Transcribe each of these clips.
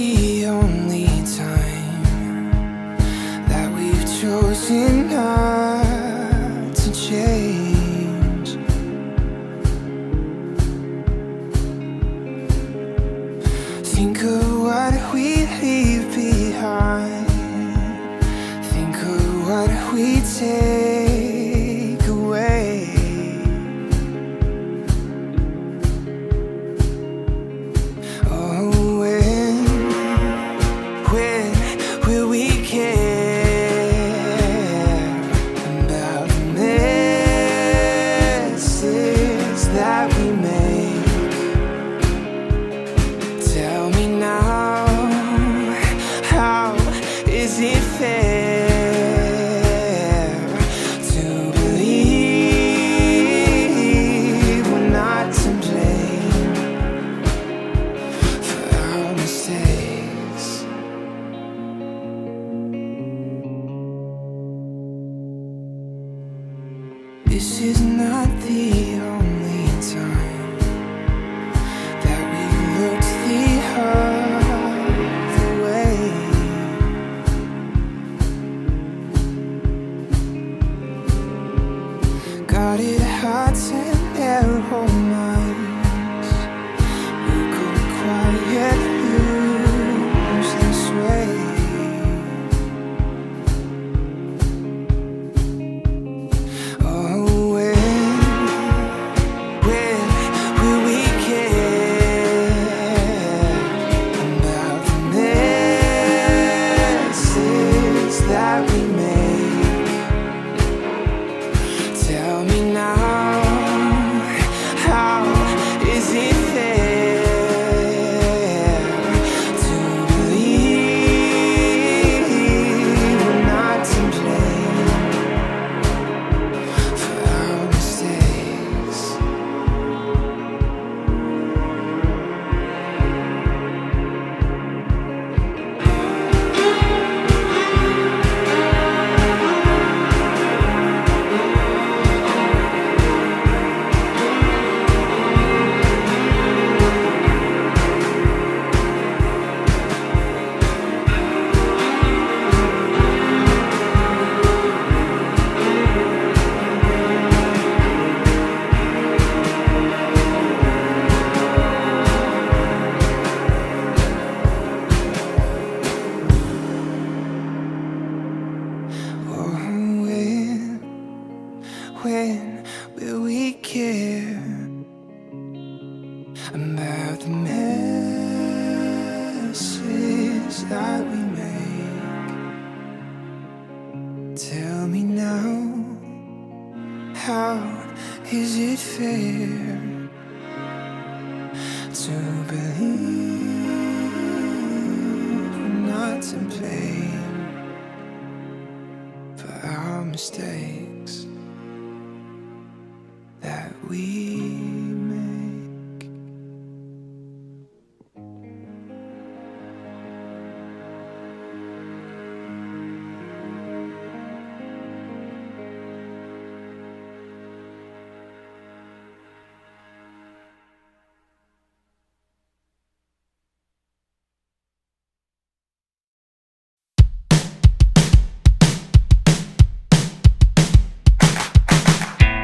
the only time that we've chosen not to change. Think of what we leave behind. Think of what we take away. Will we care about the messes that we make? Tell me now, how is it fair to believe we're not to blame for our mistakes? This is not the only time that we looked the other way. Guarded hearts and narrow minds, we could quiet lose this way. Tell me now, how is it fair to believe we're not to blame for our mistakes? When will we care about the messes that we make? Tell me now, how is it fair to believe we're not to blame for our mistakes that we make?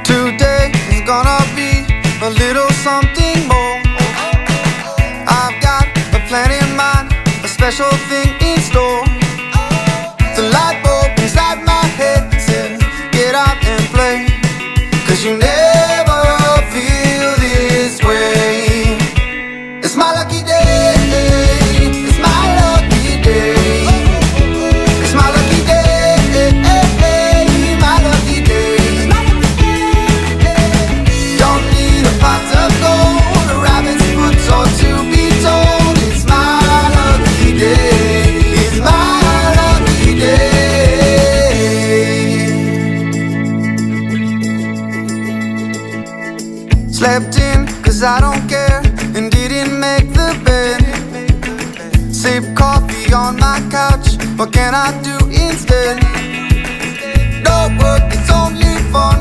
Today is gonna be a little something more. I've got a plan in mind, a special thing in store. The light bulb inside my head says, get out and play, 'cause you never feel this way. It's my lucky day, it's my lucky day, it's my lucky day, my lucky day. Don't need a pot of gold, a rabbit's foot or to be told. It's my lucky day, it's my lucky day. Slept in 'cause I don't care, and didn't make the bed. Sip coffee on my couch, what can I do instead? No work, it's only fun.